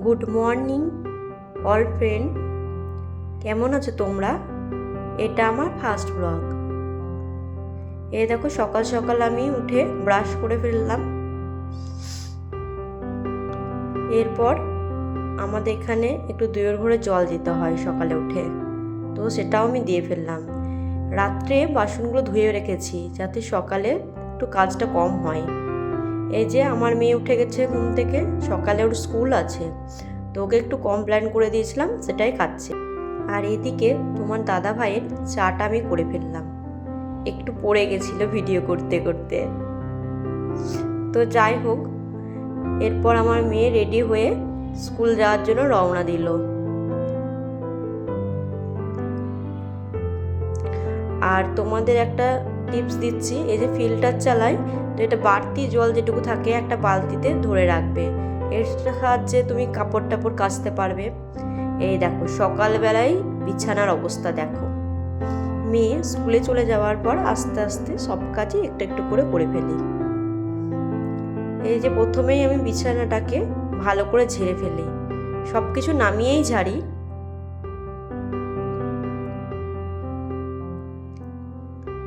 Good morning all friend, কেমন আছো তোমরা? এটা আমার ফার্স্ট ব্লগ। এই দেখো সকাল সকাল আমি উঠে ব্রাশ করে ফেললাম। এরপর আমাদের এখানে একটু দুয়োর ঘরে জল দিতে হয় সকালে উঠে, তো সেটাও আমি দিয়ে ফেললাম। রাত্রে বাসনগুলো ধুয়ে রেখেছি যাতে সকালে একটু কাজটা কম হয়। এই যে আমার মেয়ে উঠে গেছে ঘুম থেকে, সকালে ওর স্কুল আছে, তো ওকে একটু কমপ্লেন করে দিয়েছিলাম, সেটাই খাচ্ছে। আর এদিকে তোমার দাদা ভাইয়ের চাটা আমি করে ফেললাম, একটু পড়ে গেছিল ভিডিও করতে করতে। তো যাই হোক, এরপর আমার মেয়ে রেডি হয়ে স্কুল যাওয়ার জন্য রওনা দিল। আর তোমাদের একটা টিপস দিচ্ছি, এই যে ফিল্টার চালাই, তো এটা বাড়তি জল যেটুকু থাকে একটা বালতিতে ধরে রাখবে, এর সাহায্যে তুমি কাপড় টাপড় কাচতে পারবে। এই দেখো সকালবেলায় বিছানার অবস্থা দেখো। মেয়ে স্কুলে চলে যাওয়ার পর আস্তে আস্তে সব কাজই একটু একটু করে ফেলি। এই যে প্রথমেই আমি বিছানাটাকে ভালো করে ঝেড়ে ফেলি, সব কিছু নামিয়েই ঝাড়ি।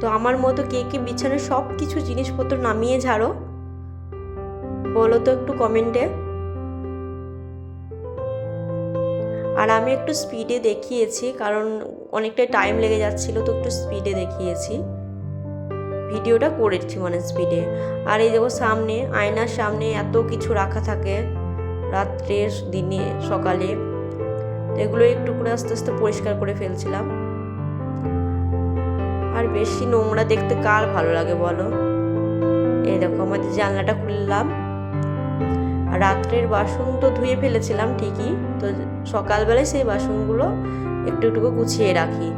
তো আমার মতো কে কে বিছানার সব কিছু জিনিসপত্র নামিয়ে ঝাড়ো বলো তো একটু কমেন্টে। আর আমি একটু স্পিডে দেখিয়েছি কারণ অনেকটাই টাইম লেগে যাচ্ছিল, তো একটু স্পিডে দেখিয়েছি, ভিডিওটা করেছি মানে স্পিডে। আর এই দেখো সামনে আয়নার সামনে এত কিছু রাখা থাকে রাত্রে দিনে সকালে, তো এগুলো একটু করে আস্তে আস্তে পরিষ্কার করে ফেলছিলাম। আর বেশি নোংরা দেখতে কার ভালো লাগে বলো। এই দেখো আমাদের জানলাটা খুললাম। আর রাত্রের বাসন তো ধুয়ে ফেলেছিলাম ঠিকই, তো সকালবেলায় সেই বাসনগুলো একটু একটু গুছিয়ে রাখি।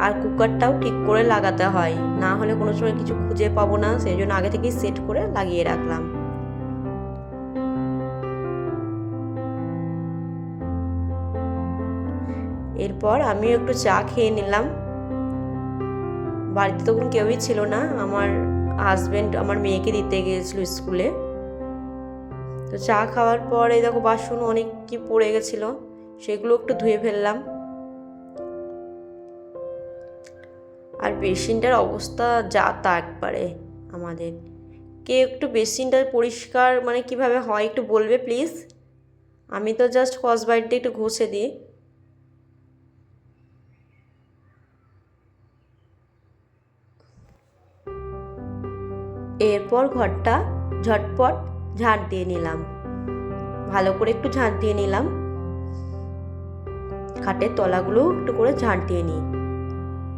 আর কুকারটাও ঠিক করে লাগাতে হয়, না হলে কোনো সময় কিছু খুঁজে পাবো না, সেই জন্য আগে থেকেই সেট করে লাগিয়ে রাখলাম। এরপর আমি একটু চা খেয়ে নিলাম। বাড়িতে তখন কেউই ছিল না, আমার হাজবেন্ড আমার মেয়েকে দিতে গিয়েছিল স্কুলে। তো চা খাওয়ার পর এই দেখো বাসন অনেক কি পড়ে গেছিলো, সেগুলো একটু ধুয়ে ফেললাম। আর বেসিনটার অবস্থা যা তা একবারে আমাদের। কে একটু বেসিনটা পরিষ্কার মানে কিভাবে হয় একটু বলবে প্লিজ? আমি তো জাস্ট স্কচব্রাইট দিয়ে একটু ঘষে দিই। এরপর ঘরটা ঝটপট ঝাঁট দিয়ে নিলাম, ভালো করে একটু ঝাঁট দিয়ে নিলাম। খাটের তলাগুলো একটু করে ঝাঁট দিয়ে নিই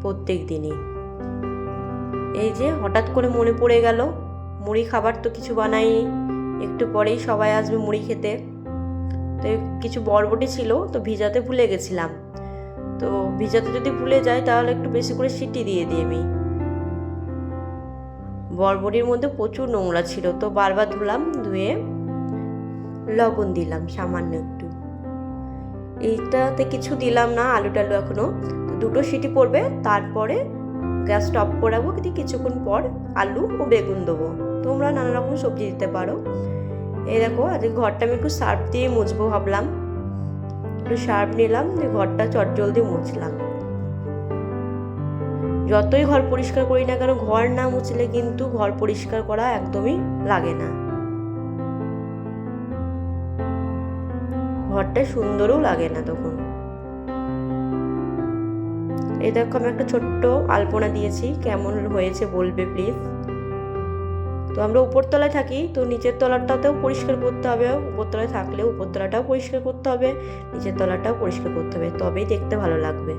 প্রত্যেক দিনই। এই যে হঠাৎ করে মনে পড়ে গেল মুড়ি খাবার তো কিছু বানাইনি, একটু পরেই সবাই আসবে মুড়ি খেতে। তো কিছু বরবটি ছিল, তো ভিজাতে ভুলে গেছিলাম। তো ভিজাতে যদি ভুলে যাই তাহলে একটু বেশি করে সিটি দিয়ে দিই আমি। বরবটির মধ্যে প্রচুর নোংরা ছিল, তো বারবার ধুলাম, ধুয়ে লবণ দিলাম সামান্য একটু। এইটাতে কিছু দিলাম না আলু টালু এখনো, তো দুটো সিটি পড়বে, তারপরে গ্যাস অফ করাবো। কিন্তু কিছুক্ষণ পর আলু ও বেগুন দেবো, তোমরা নানা রকম সবজি দিতে পারো। এই দেখো আজকে ঘরটা আমি একটু সার্ফ দিয়ে মুছবো ভাবলাম, একটু সার্ফ নিলাম, ঘরটা চটজলদি মুছলাম। যতই ঘর পরিষ্কার করি না কেন, ঘর না মুছলে কিন্তু ঘর পরিষ্কার করা একদমই লাগে না, ঘরটা সুন্দরও লাগে না তখন। এই দেখো আমি একটা ছোট্ট আলপনা দিয়েছি, কেমন হয়েছে বলবে প্লিজ। তো আমরা উপরতলায় থাকি, তো নিচের তলাটাতেও পরিষ্কার করতে হবে, উপরতলায় থাকলেও উপরতলাটাও পরিষ্কার করতে হবে, নিচের তলাটাও পরিষ্কার করতে হবে, তবেই দেখতে ভালো লাগবে।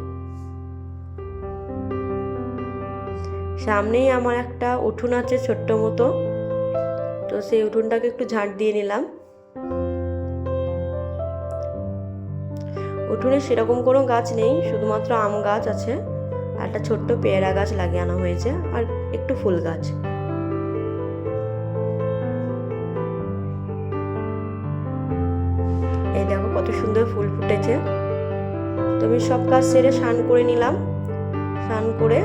সামনেই আমার একটা উঠোন আছে ছোট্ট মতো, তো সেই উঠোনটাকে একটু ঝাঁট দিয়ে নিলাম। উঠোনে সেরকম কোনো গাছ নেই, শুধুমাত্র আম গাছ আছে, আর একটা ছোট্ট পেয়ারা গাছ লাগিয়ে আনা হয়েছে, আর একটু ফুল গাছ। এই দেখো কত সুন্দর ফুল ফুটেছে। তো আমি সব কাজ সেরে স্নান করে নিলাম, স্নান করে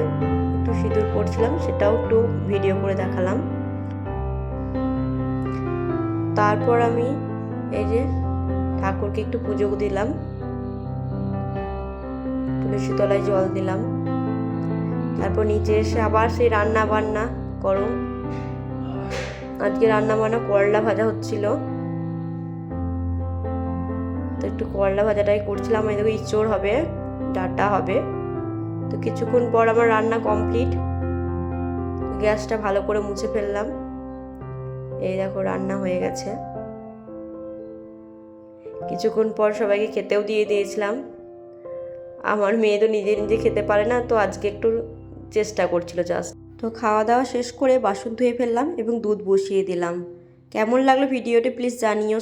একটু সিঁদুর পরছিলাম, সেটাও একটু ভিডিও করে দেখালাম। তারপর আমি এই যে ঠাকুরকে একটু পুজো দিলাম, তুলসী তলায় জল দিলাম। তারপর নিচে এসে আবার সেই রান্না বান্না করো। আজকে রান্না বান্না করলা ভাজা হচ্ছিল, তো একটু করলা ভাজাটাই করছিলাম। এই দেখো ইঁচড় হবে, ডাঁটা হবে। তো কিছুক্ষণ পর আমার রান্না কমপ্লিট। গ্যাসটা ভালো করে মুছে ফেললাম। এই দেখো রান্না হয়ে গেছে। কিছুক্ষণ পর সবাইকে খেতেও দিয়ে দিয়েছিলাম। আমার মেয়ে তো নিজে নিজে খেতে পারে না, তো আজকে একটু চেষ্টা করছিল জাস্ট। তো খাওয়া দাওয়া শেষ করে বাসন ধুয়ে ফেললাম এবং দুধ বসিয়ে দিলাম। কেমন লাগলো ভিডিওটি প্লিজ জানিও।